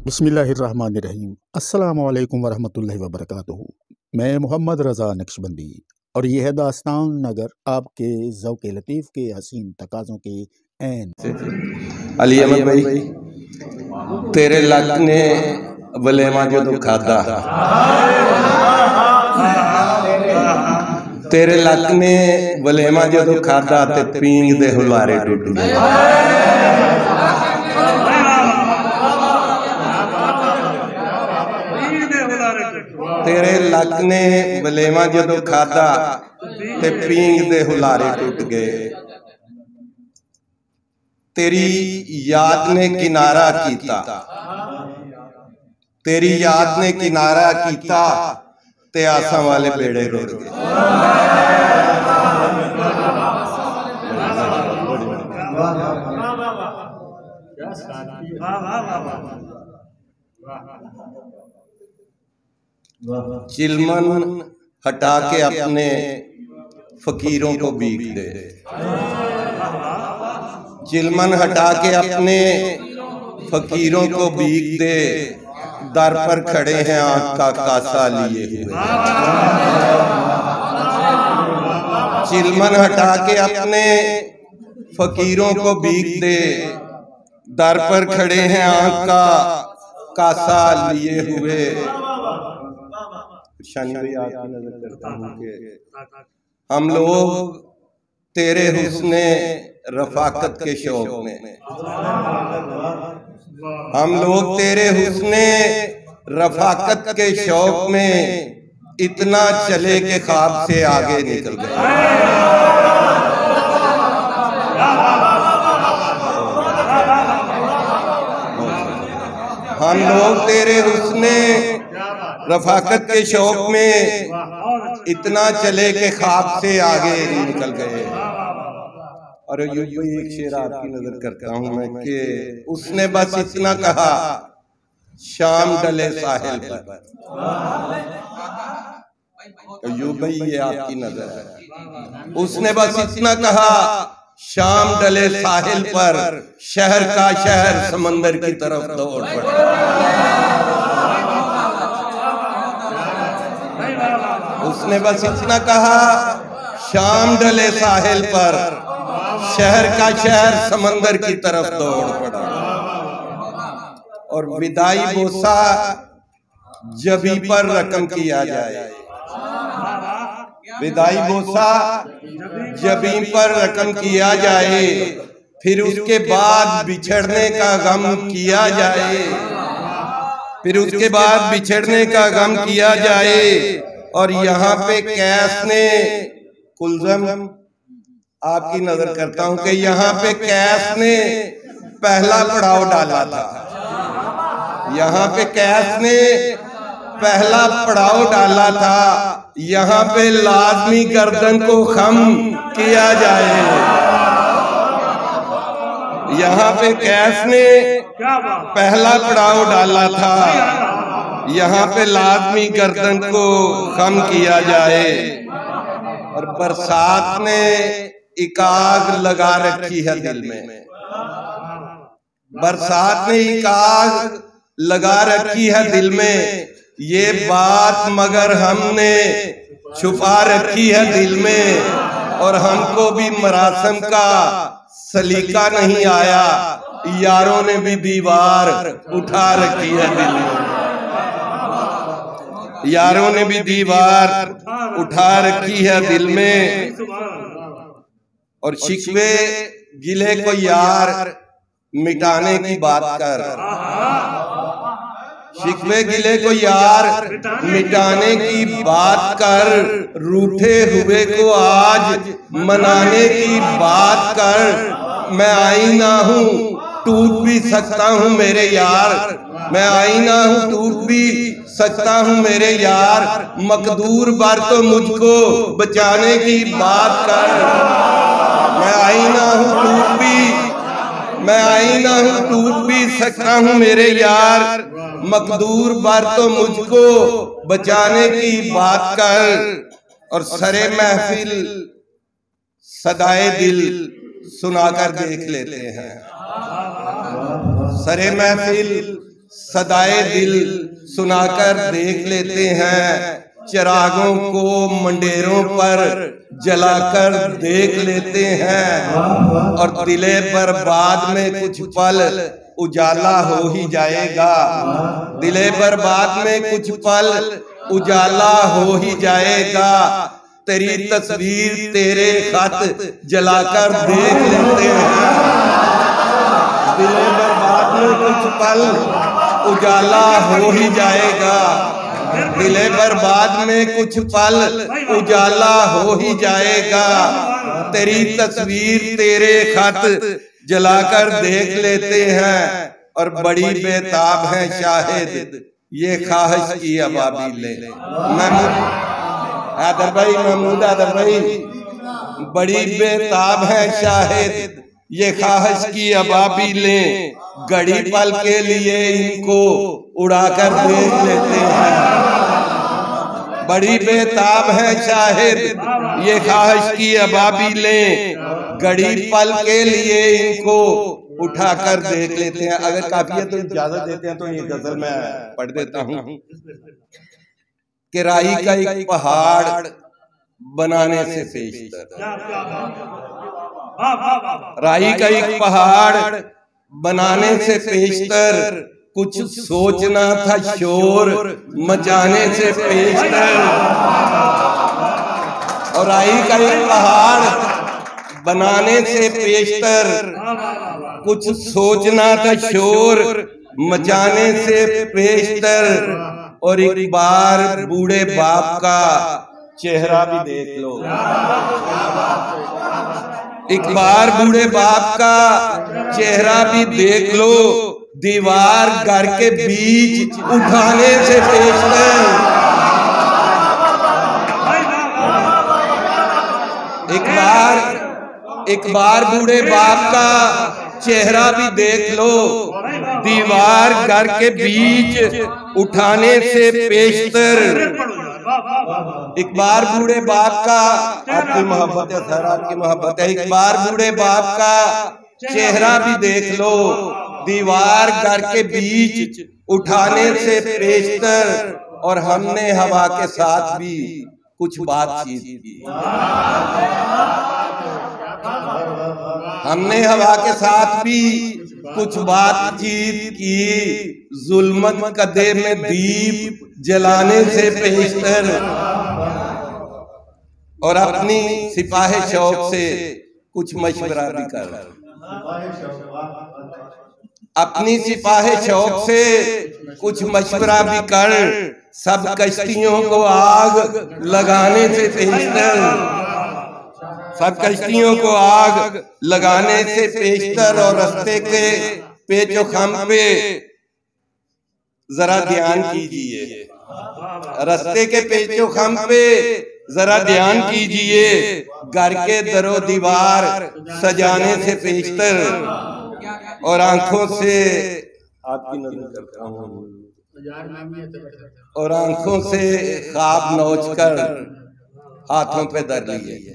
बिस्मिल्लाहिर्रहमानिर्रहीम। अस्सलामु अलैकुम वरहमतुल्लाहि वबरकातुहू। मैं मोहम्मद रज़ा नक्शबंदी और यह है दास्तान नगर आपके ज़ौक़ लतीफ़ के हसीन तकाज़ों के ऐन। अली अहमद भाई, तेरे लक ने वलेमा जो खादा, तेरे लक ने वलेमा जो खादा ते पींग दे हुलारे टुट गए। तेरे लक ने वलेमा जो खादा ते पींग दे हुलारे टुट गए। तेरी याद ने किनारा कीता, तेरी याद ने किनारा कीता ते आसां वाले बेड़े रुड़ गए। चिलमन हटा के अपने फकीरों को बीक दे, चिलमन हटा के अपने फकीरों को बीक दे। दर पर खड़े हैं आंख का कासा लिए हुए। चिलमन हटा के अपने फकीरों को बीक दे, दर पर खड़े हैं आंख का कासा लिए हुए। शानी भाई, आपकी नजर करता हूँ कि हम लोग तेरे हुस्ने रफाकत के शौक में, हम लोग तेरे हुस्ने रफाकत के शौक में इतना चले के ख्वाब से आगे निकल गए। हम लोग तेरे हुस्ने रफाकत के शौक में इतना चले के ख्वाब से आगे निकल गए। और यूं ही एक शेर आपकी नजर करता हूं मैं कि उसने बस इतना कहा, शाम डले साहिल पर। यूं भाई, ये आपकी नजर है। उसने बस इतना कहा, शाम डले साहिल पर, शहर का शहर समंदर की तरफ दौड़ पड़ा। उसने बस इतना कहा, शाम डले साहिल पर, शहर का शहर समंदर की तरफ दौड़ पड़ा। और विदाई बोसा जबी पर रकम किया जाए, विदाई बोसा जबी पर रकम किया जाए, फिर उसके बाद बिछड़ने का गम किया जाए, फिर उसके बाद बिछड़ने का गम किया जाए। और यहाँ पे कैस ने कुलजम, आपकी नजर करता हूं कि यहाँ पे कैस ने पहला पड़ाव डाला था, यहाँ पे कैस ने पहला पड़ाव डाला था। यहाँ पे लाजमी गर्दन को खम किया जाए, यहाँ पे कैस ने पहला पड़ाव डाला था, यहाँ पे लाजमी गर्दन को खम किया जाए। और बरसात ने एक आग लगा रखी है दिल में, बरसात ने एक आग लगा रखी है दिल में। ये बात मगर हमने छुपा रखी है दिल में, और हमको भी मरासम का सलीका नहीं आया, यारों ने भी दीवार उठा रखी है दिल में, यारों ने भी दीवार उठा रखी है दिल में। और शिकवे गिले को यार मिटाने की बात कर, शिकवे गिले को यार मिटाने की बात कर, रूठे हुए को आज मनाने की बात कर। मैं आईना हूँ टूट भी सकता हूँ मेरे यार, मैं आईना हूँ टूट भी सकता हूँ मेरे यार। मकदूर बार तो मुझको बचाने की बात कर। मैं आईना हूँ टूट भी, मैं आईना हूँ टूट भी सकता हूँ मेरे यार। मकदूर बार तो मुझको बचाने की बात कर। और सरे महफिल सदाए दिल सुनाकर देख लेते हैं, सरे महफिल सदाए दिल सुनाकर देख लेते हैं, चिरागों को मंडेरों पर जलाकर देख लेते हैं, और दिले पर बाद में कुछ पल उजाला हो ही जाएगा। दिले पर बाद में कुछ पल उजाला हो ही जाएगा। तेरी तस्वीर तेरे खत जलाकर देख लेते हैं, दिले पर बाद में कुछ पल उजाला हो ही जाएगा। दिले पर बाद में कुछ पल उजाला हो ही जाएगा। तेरी तस्वीर तेरे खत जलाकर देख लेते हैं, और बड़ी बेताब है शाहिद ये ख्वाहिश की अबाबीलें। आदर भाई, महमूद आदर भाई, बड़ी बेताब है शाहिद ये ख्वाहिश की अबाबीलें, घड़ी पल के लिए इनको उड़ाकर देख लेते हैं। बड़ी बेताब है शाहिद ये ख्वाहिश की अबाबीलें, घड़ी पल के लिए इनको उठाकर देख लेते हैं। अगर काफियत तो इजाजत देते हैं तो ये गजल मैं पढ़ देता हूँ कि राही का एक पहाड़ बनाने से पेशतर, राही का एक पहाड़ बनाने से पेशतर, कुछ सोचना था शोर मचाने से पेशतर। और राही का एक पहाड़ बनाने से पेशतर, कुछ सोचना था शोर मचाने से पेशतर। और एक बार बूढ़े बाप का चेहरा भी देख लो, एक बार बूढ़े बाप का चेहरा भी देख लो, दीवार घर के बीच उठाने से पेशतर। एक बार बूढ़े बाप का चेहरा भी देख लो, दीवार घर के बीच उठाने से पेशतर। एक बार बूढ़े बाप का, आपकी मोहब्बत है सर, आपकी मोहब्बत है, एक बार बूढ़े बाप का चेहरा भी देख लो, दीवार घर के बीच उठाने से पेशतर। और हमने हवा के साथ भी कुछ बातचीत की, हमने हवा के साथ भी कुछ बातचीत की, जुल्मत कदे में दीप जलाने से पेशतर। और अपनी सिपाही शौक से कुछ मशवरा भी कर, अपनी सिपाही शौक से कुछ मशवरा भी कर, सब कश्तियों को आग लगाने से पेशतर, सब कश्तियों को आग लगाने से पेशतर। और रास्ते के पेचो खम पे जरा ध्यान कीजिए, रास्ते के पेचो खम पे जरा ध्यान कीजिए, घर के दरो दीवार सजाने से पेशतर। और आंखों से आपकी नजर करता हूँ, और आंखों से ख्वाब नोच कर हाथों पे धर लिए,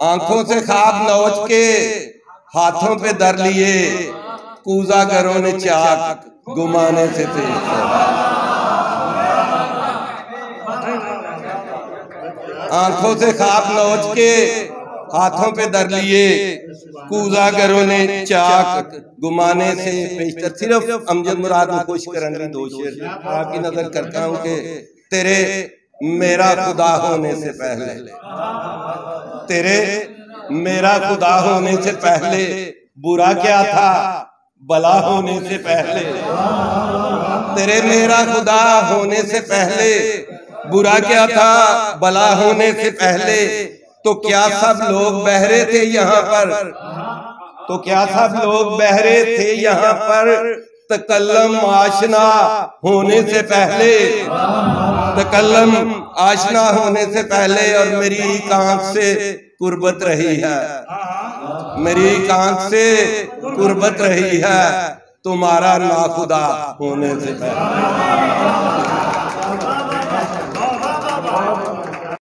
आंखों से ख्वाब नोच के हाथों पे धर लिए, कूजागरों ने चाक घुमाने से पेशतर। आंखों से ख्वाब नोच के हाथों पे धर लिए, कूजागरों ने चाक घुमाने से पेशतर। सिर्फ अमजद मुराद को खुश करने दो शेर आपकी नजर करता हूँ कि तेरे मेरा खुदा होने से पहले, तेरे मेरा खुदा होने से पहले बुरा क्या था भला होने से पहले, तेरे मेरा खुदा होने से पहले बुरा क्या था भला होने से पहले। तो क्या सब लोग बहरे थे यहाँ पर, तो क्या सब लोग बहरे थे यहाँ पर, तकल्लम आशना होने से पहले, तकल्लम आशना होने से पहले। और मेरी एक आंख से कुर्बत रही है, मेरी एक आंख से कुर्बत रही है तुम्हारा नाखुदा होने से पहले।